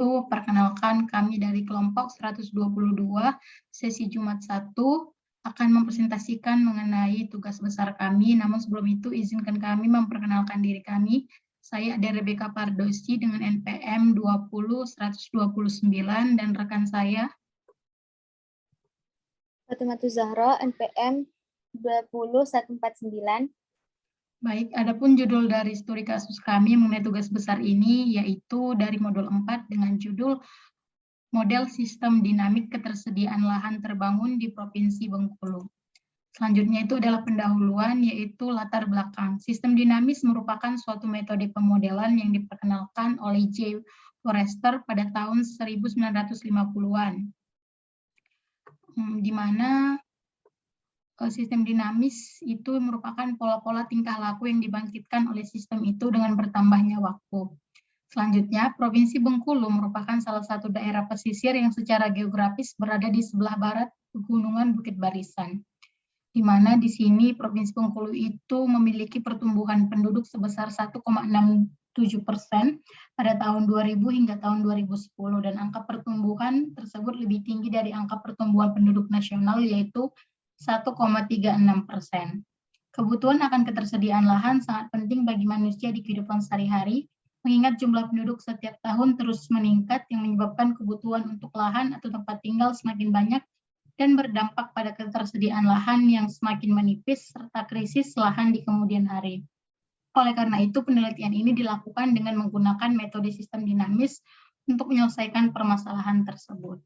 Perkenalkan kami dari kelompok 122 sesi Jumat 1 akan mempresentasikan mengenai tugas besar kami. Namun sebelum itu izinkan kami memperkenalkan diri kami. Saya Ade Rebeka Pardosi dengan NPM 20129 dan rekan saya Fatimatu Zahra, NPM 20149. Baik, adapun judul dari studi kasus kami mengenai tugas besar ini yaitu dari modul 4 dengan judul Model Sistem Dinamik Ketersediaan Lahan Terbangun di Provinsi Bengkulu. Selanjutnya itu adalah pendahuluan, yaitu latar belakang. Sistem dinamis merupakan suatu metode pemodelan yang diperkenalkan oleh J. Forrester pada tahun 1950-an, di mana sistem dinamis itu merupakan pola-pola tingkah laku yang dibangkitkan oleh sistem itu dengan bertambahnya waktu. Selanjutnya, Provinsi Bengkulu merupakan salah satu daerah pesisir yang secara geografis berada di sebelah barat Pegunungan Bukit Barisan, di mana di sini Provinsi Bengkulu itu memiliki pertumbuhan penduduk sebesar 1,67% pada tahun 2000 hingga tahun 2010, dan angka pertumbuhan tersebut lebih tinggi dari angka pertumbuhan penduduk nasional, yaitu 1,36%. Kebutuhan akan ketersediaan lahan sangat penting bagi manusia di kehidupan sehari-hari, mengingat jumlah penduduk setiap tahun terus meningkat yang menyebabkan kebutuhan untuk lahan atau tempat tinggal semakin banyak dan berdampak pada ketersediaan lahan yang semakin menipis serta krisis lahan di kemudian hari. Oleh karena itu, penelitian ini dilakukan dengan menggunakan metode sistem dinamis untuk menyelesaikan permasalahan tersebut.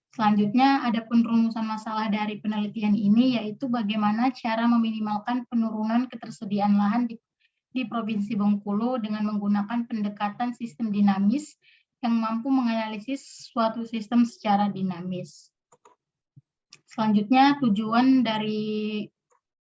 Selanjutnya, ada rumusan masalah dari penelitian ini, yaitu bagaimana cara meminimalkan penurunan ketersediaan lahan di Provinsi Bengkulu dengan menggunakan pendekatan sistem dinamis yang mampu menganalisis suatu sistem secara dinamis. Selanjutnya, tujuan dari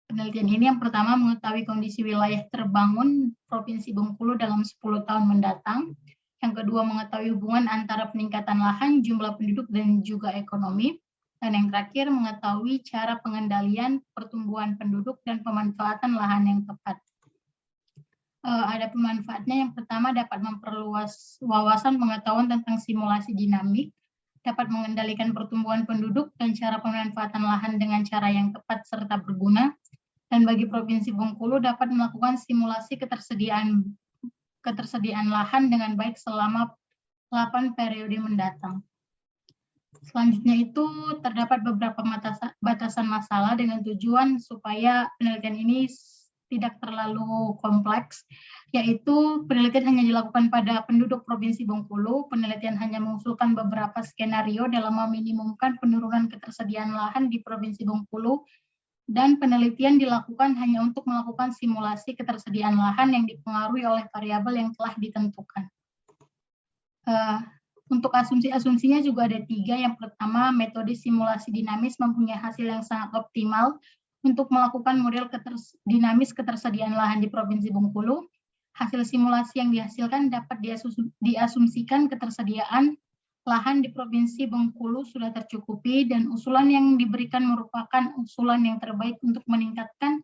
penelitian ini yang pertama mengetahui kondisi wilayah terbangun Provinsi Bengkulu dalam 10 tahun mendatang. Yang kedua, mengetahui hubungan antara peningkatan lahan, jumlah penduduk, dan juga ekonomi. Dan yang terakhir, mengetahui cara pengendalian pertumbuhan penduduk dan pemanfaatan lahan yang tepat. Ada pemanfaatnya. Yang pertama, dapat memperluas wawasan pengetahuan tentang simulasi dinamik, dapat mengendalikan pertumbuhan penduduk dan cara pemanfaatan lahan dengan cara yang tepat serta berguna. Dan bagi Provinsi Bengkulu dapat melakukan simulasi ketersediaan lahan dengan baik selama 8 periode mendatang. Selanjutnya itu terdapat beberapa batasan masalah dengan tujuan supaya penelitian ini tidak terlalu kompleks, yaitu penelitian hanya dilakukan pada penduduk Provinsi Bengkulu, penelitian hanya mengusulkan beberapa skenario dalam meminimumkan penurunan ketersediaan lahan di Provinsi Bengkulu, dan penelitian dilakukan hanya untuk melakukan simulasi ketersediaan lahan yang dipengaruhi oleh variabel yang telah ditentukan. Untuk asumsi-asumsinya juga ada 3. Yang pertama, metode simulasi dinamis mempunyai hasil yang sangat optimal untuk melakukan model dinamis ketersediaan lahan di Provinsi Bengkulu. Hasil simulasi yang dihasilkan dapat diasumsikan ketersediaan lahan di Provinsi Bengkulu sudah tercukupi, dan usulan yang diberikan merupakan usulan yang terbaik untuk meningkatkan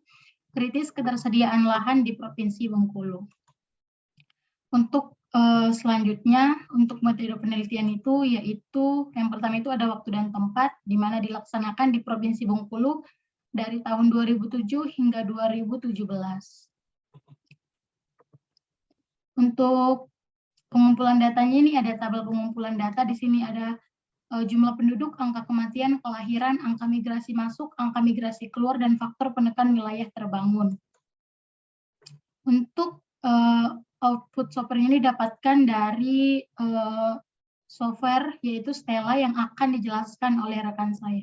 kritis ketersediaan lahan di Provinsi Bengkulu. Untuk selanjutnya, untuk metode penelitian itu yaitu yang pertama itu ada waktu dan tempat, di mana dilaksanakan di Provinsi Bengkulu dari tahun 2007 hingga 2017. Untuk pengumpulan datanya ini ada tabel pengumpulan data. Di sini ada jumlah penduduk, angka kematian, kelahiran, angka migrasi masuk, angka migrasi keluar, dan faktor penekan wilayah terbangun. Untuk output software ini didapatkan dari software yaitu Stella yang akan dijelaskan oleh rekan saya.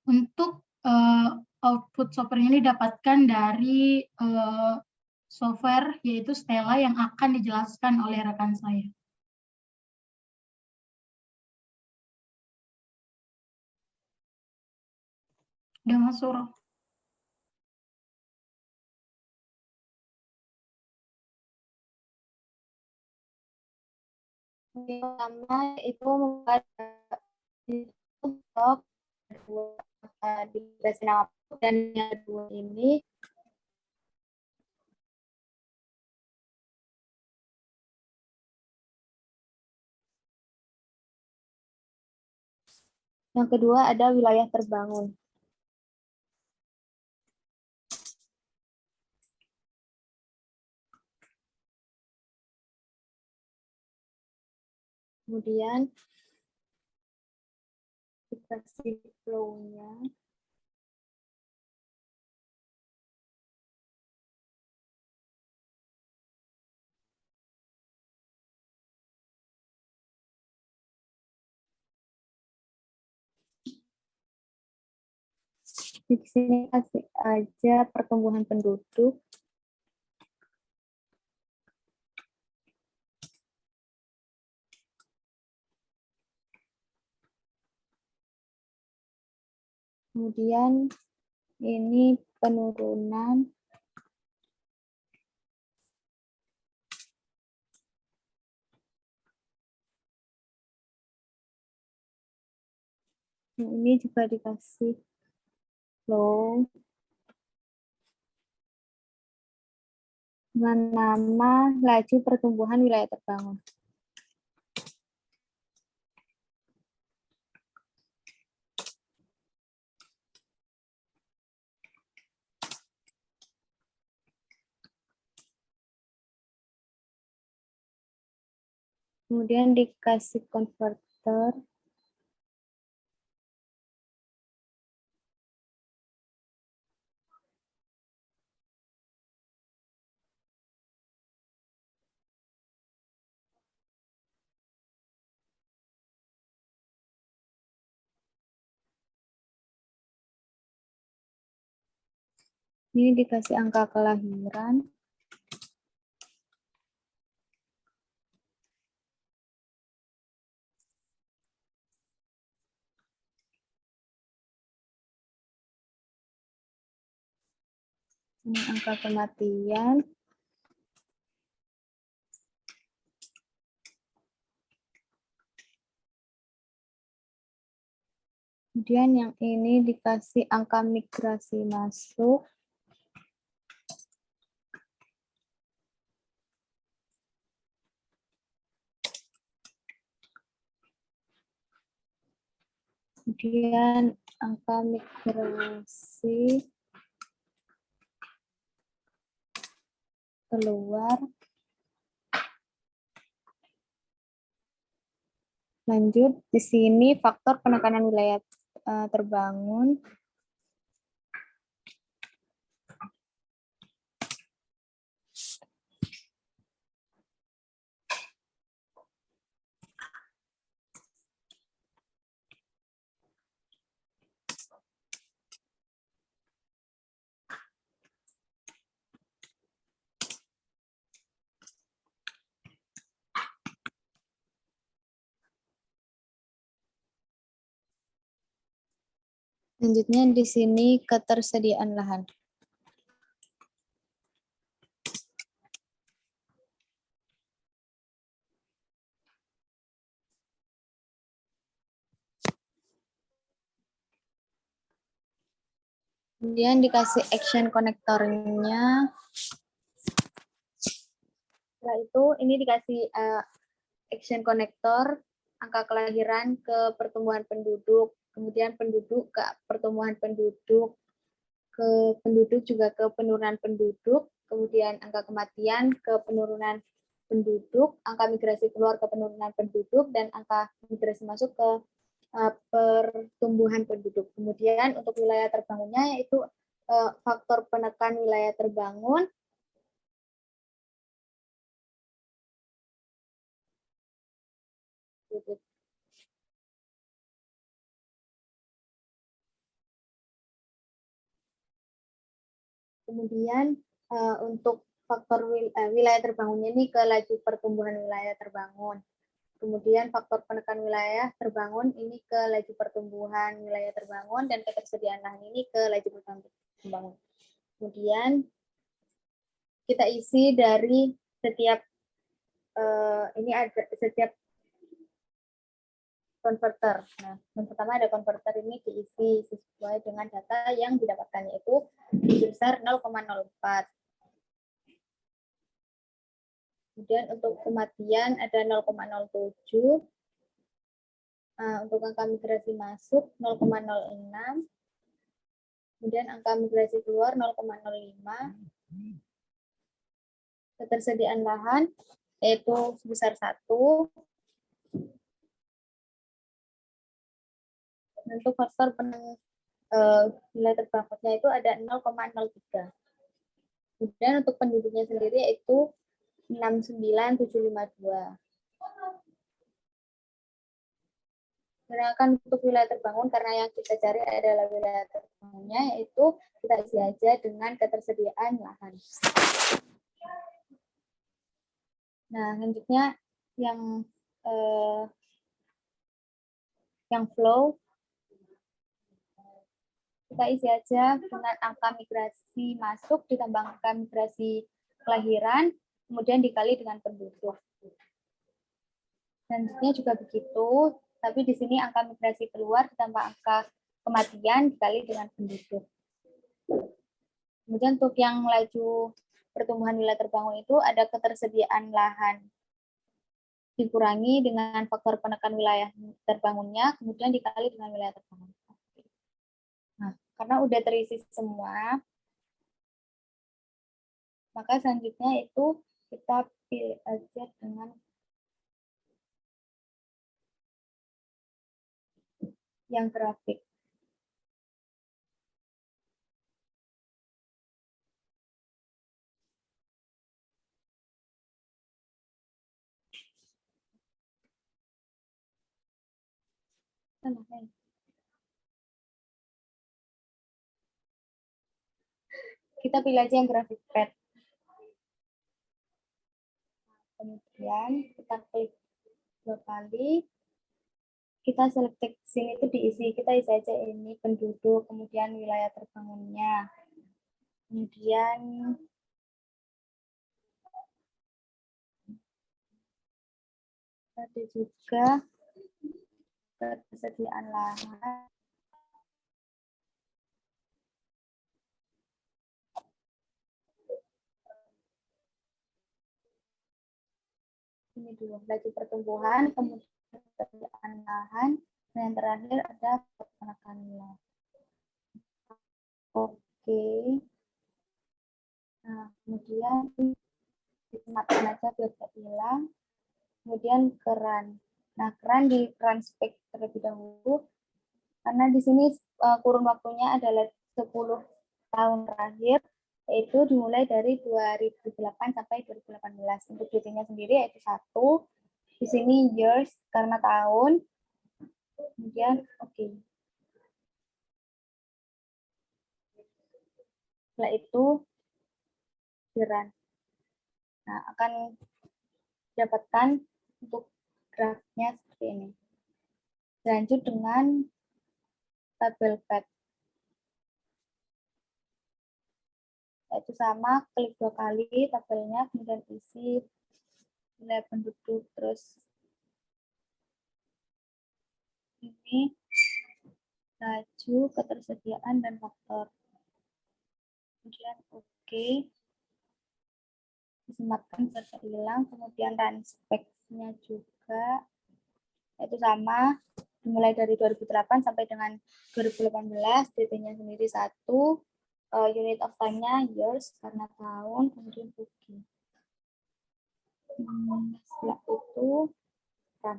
Untuk output software ini didapatkan dari software yaitu Stella yang akan dijelaskan oleh rekan saya. Udah masuk. Pertama itu membuat blog di dan yang kedua ini Yang kedua ada wilayah terbangun. Kemudian dikasih flow-nya. Di sini kasih aja pertumbuhan penduduk. Kemudian ini penurunan. Ini juga dikasih flow dengan nama laju pertumbuhan wilayah terbangun. Kemudian dikasih konverter. Ini dikasih angka kelahiran. Ini angka kematian. Kemudian yang ini dikasih angka migrasi masuk. Kemudian angka migrasi keluar. Lanjut, di sini faktor penekanan wilayah terbangun. Selanjutnya di sini ketersediaan lahan. Kemudian dikasih action konektornya. Setelah itu ini dikasih action konektor, angka kelahiran ke pertumbuhan penduduk, kemudian penduduk ke pertumbuhan penduduk, ke penduduk juga ke penurunan penduduk, kemudian angka kematian ke penurunan penduduk, angka migrasi keluar ke penurunan penduduk, dan angka migrasi masuk ke pertumbuhan penduduk. Kemudian untuk wilayah terbangunnya yaitu faktor penekan wilayah terbangun. Kemudian untuk faktor wilayah terbangunnya ini ke laju pertumbuhan wilayah terbangun. Kemudian faktor penekan wilayah terbangun ini ke laju pertumbuhan wilayah terbangun, dan ketersediaan lahan ini ke laju terbangun. Kemudian kita isi dari setiap ini ada setiap konverter. Nah, yang pertama ada konverter ini diisi sesuai dengan data yang didapatkan, yaitu sebesar 0,04. Kemudian untuk kematian ada 0,07. Untuk angka migrasi masuk 0,06, kemudian angka migrasi keluar 0,05, ketersediaan lahan yaitu sebesar 1, untuk faktor nilai terbangunnya itu ada 0,03. Kemudian untuk penduduknya sendiri yaitu 69.752. Sedangkan untuk wilayah terbangun, karena yang kita cari adalah wilayah terbangunnya, yaitu kita isi aja dengan ketersediaan lahan. Nah, selanjutnya yang flow, kita isi aja dengan angka migrasi masuk ditambah angka migrasi kelahiran, kemudian dikali dengan penduduk. Selanjutnya juga begitu, tapi di sini angka migrasi keluar ditambah angka kematian dikali dengan penduduk. Kemudian untuk yang laju pertumbuhan wilayah terbangun itu ada ketersediaan lahan dikurangi dengan faktor penekan wilayah terbangunnya, kemudian dikali dengan wilayah terbangun. Nah, karena udah terisi semua, maka selanjutnya itu kita pilih aja dengan yang grafik. Kita pilih aja yang grafik pad. Kemudian kita klik 2 kali. Kita select sini itu diisi, kita isi aja ini penduduk, kemudian wilayah terbangunnya. Kemudian ada juga ketersediaan lahan. Ini dulu laju pertumbuhan, kemudian ketersediaan lahan, dan yang terakhir ada penekan nilai. Oke. Nah, kemudian disematkan aja biar tidak hilang. Kemudian keran. Nah, keran di run spec terlebih dahulu, karena di sini kurun waktunya adalah 10 tahun terakhir, yaitu dimulai dari 2008 sampai 2018. Untuk detailnya sendiri yaitu 1, di sini years karena tahun, kemudian oke. Setelah itu di run. Nah, akan dapatkan untuk grafiknya seperti ini. Lanjut dengan tabel pad. Itu sama, klik 2 kali tabelnya, kemudian isi nilai penduduk, terus ini laju, ketersediaan, dan faktor. Kemudian oke. Disematkan serta hilang, kemudian run spec-nya juga itu sama, dimulai dari 2008 sampai dengan 2018, DT-nya sendiri 1, unit of time-nya years karena tahun, kemudian oke. Setelah itu run.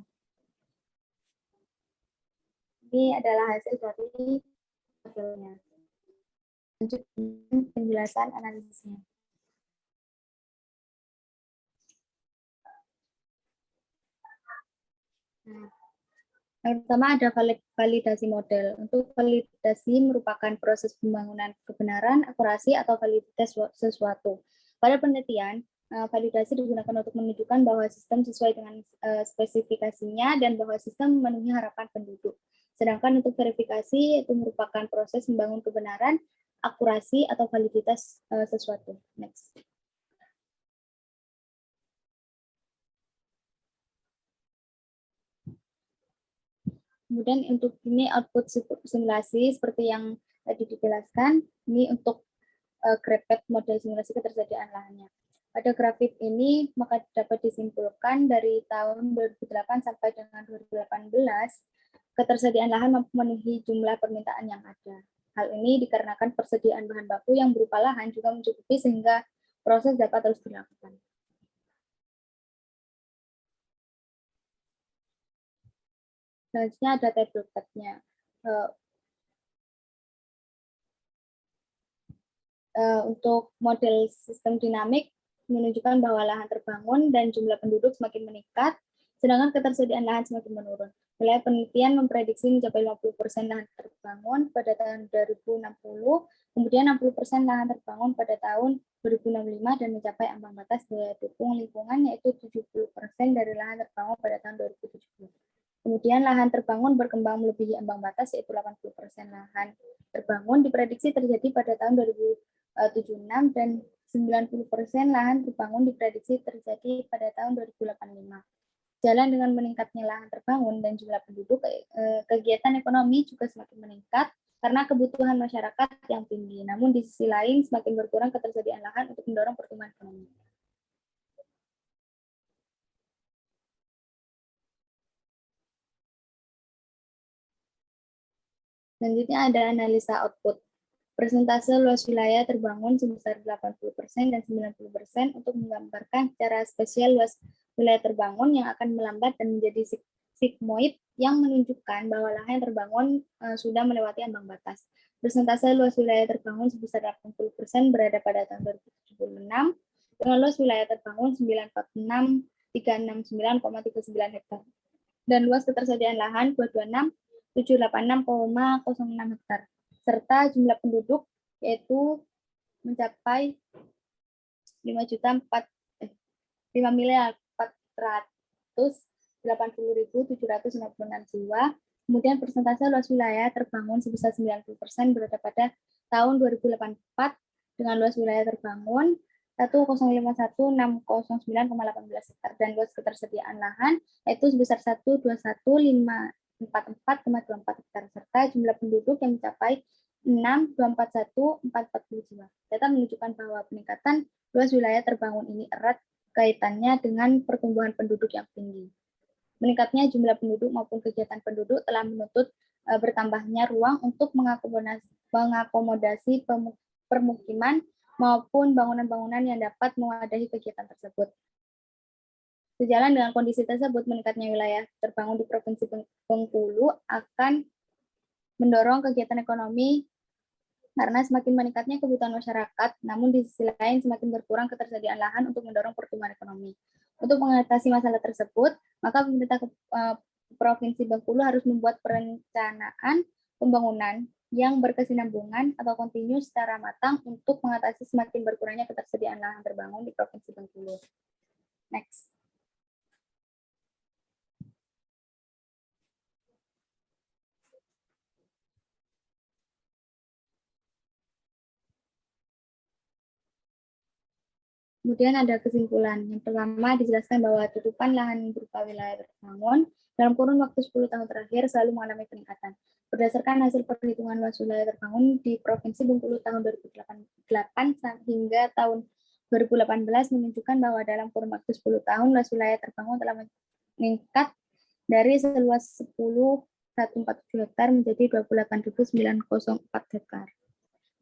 Ini adalah hasil dari tabelnya. Lanjut penjelasan analisisnya. Nah, yang pertama ada validasi model. Untuk validasi merupakan proses pembangunan kebenaran, akurasi, atau validitas sesuatu. Pada penelitian, validasi digunakan untuk menunjukkan bahwa sistem sesuai dengan spesifikasinya dan bahwa sistem memenuhi harapan penduduk. Sedangkan untuk verifikasi itu merupakan proses membangun kebenaran, akurasi, atau validitas sesuatu. Next. Kemudian untuk ini output simulasi seperti yang tadi dijelaskan, ini untuk grafik model simulasi ketersediaan lahannya. Pada grafik ini maka dapat disimpulkan dari tahun 2008 sampai dengan 2018 ketersediaan lahan mampu memenuhi jumlah permintaan yang ada. Hal ini dikarenakan persediaan bahan baku yang berupa lahan juga mencukupi sehingga proses dapat terus dilakukan. Selanjutnya ada table tab-nya. Untuk model sistem dinamik menunjukkan bahwa lahan terbangun dan jumlah penduduk semakin meningkat, sedangkan ketersediaan lahan semakin menurun. Wilayah penelitian memprediksi mencapai 50% lahan terbangun pada tahun 2060, kemudian 60% lahan terbangun pada tahun 2065 dan mencapai ambang batas daya dukung lingkungan yaitu 70% dari lahan terbangun pada tahun 2070. Kemudian lahan terbangun berkembang melebihi ambang batas yaitu 80% lahan terbangun diprediksi terjadi pada tahun 2076 dan 90% lahan terbangun diprediksi terjadi pada tahun 2085. Jalan dengan meningkatnya lahan terbangun dan jumlah penduduk, kegiatan ekonomi juga semakin meningkat karena kebutuhan masyarakat yang tinggi. Namun di sisi lain semakin berkurang ketersediaan lahan untuk mendorong pertumbuhan ekonomi. Selanjutnya ada analisa output. Persentase luas wilayah terbangun sebesar 80% dan 90% untuk menggambarkan secara spesial luas wilayah terbangun yang akan melambat dan menjadi sigmoid yang menunjukkan bahwa lahan yang terbangun sudah melewati ambang batas. Persentase luas wilayah terbangun sebesar 80% berada pada tahun 2076 dengan luas wilayah terbangun 946.369,39 hektar dan luas ketersediaan lahan 226.786,06 hektar serta jumlah penduduk yaitu mencapai 5.480.766 jiwa. Kemudian persentase luas wilayah terbangun sebesar 90% berada pada tahun 2084 dengan luas wilayah terbangun 1.051.609,18 hektar dan luas ketersediaan lahan yaitu sebesar 1.21.544,24 hektar serta jumlah penduduk yang mencapai 6.241.440 jiwa. Data menunjukkan bahwa peningkatan luas wilayah terbangun ini erat kaitannya dengan pertumbuhan penduduk yang tinggi. Meningkatnya jumlah penduduk maupun kegiatan penduduk telah menuntut bertambahnya ruang untuk mengakomodasi permukiman maupun bangunan-bangunan yang dapat mewadahi kegiatan tersebut. Sejalan dengan kondisi tersebut, meningkatnya wilayah terbangun di Provinsi Bengkulu akan mendorong kegiatan ekonomi karena semakin meningkatnya kebutuhan masyarakat, namun di sisi lain semakin berkurang ketersediaan lahan untuk mendorong pertumbuhan ekonomi. Untuk mengatasi masalah tersebut, maka pemerintah Provinsi Bengkulu harus membuat perencanaan pembangunan yang berkesinambungan atau kontinu secara matang untuk mengatasi semakin berkurangnya ketersediaan lahan terbangun di Provinsi Bengkulu. Next. Kemudian ada kesimpulan. Yang pertama dijelaskan bahwa tutupan lahan berupa wilayah terbangun dalam kurun waktu 10 tahun terakhir selalu mengalami peningkatan. Berdasarkan hasil perhitungan luas wilayah terbangun di Provinsi Bengkulu tahun 2008 hingga tahun 2018 menunjukkan bahwa dalam kurun waktu 10 tahun luas wilayah terbangun telah meningkat dari seluas 10.147 hektar menjadi 28.904 hektar.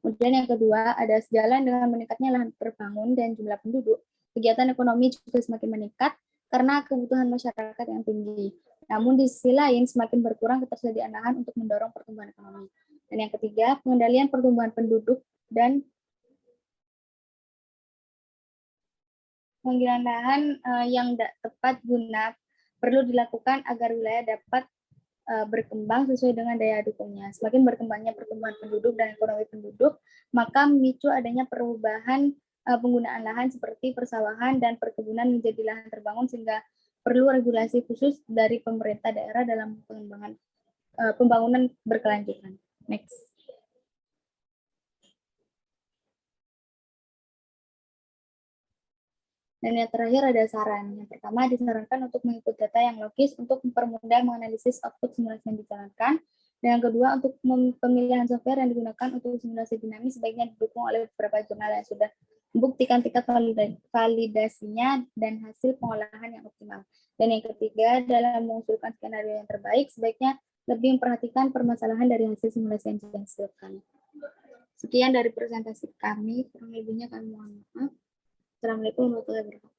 Kemudian yang kedua, ada sejalan dengan meningkatnya lahan terbangun dan jumlah penduduk, kegiatan ekonomi juga semakin meningkat karena kebutuhan masyarakat yang tinggi. Namun di sisi lain semakin berkurang ketersediaan lahan untuk mendorong pertumbuhan ekonomi. Dan yang ketiga, pengendalian pertumbuhan penduduk dan pemanggilan lahan yang tidak tepat guna perlu dilakukan agar wilayah dapat berkembang sesuai dengan daya dukungnya. Semakin berkembangnya pertumbuhan penduduk dan ekonomi penduduk, maka memicu adanya perubahan penggunaan lahan seperti persawahan dan perkebunan menjadi lahan terbangun sehingga perlu regulasi khusus dari pemerintah daerah dalam pengembangan pembangunan berkelanjutan. Next. Dan yang terakhir ada saran. Yang pertama disarankan untuk mengikut data yang logis untuk mempermudah menganalisis output simulasi yang dijalankan. Dan yang kedua untuk pemilihan software yang digunakan untuk simulasi dinamis sebaiknya didukung oleh beberapa jurnal yang sudah membuktikan tingkat validasinya dan hasil pengolahan yang optimal. Dan yang ketiga dalam mengusulkan skenario yang terbaik sebaiknya lebih memperhatikan permasalahan dari hasil simulasi yang dihasilkan. Sekian dari presentasi kami, kurang lebihnya kami mohon maaf. Assalamualaikum warahmatullahi wabarakatuh.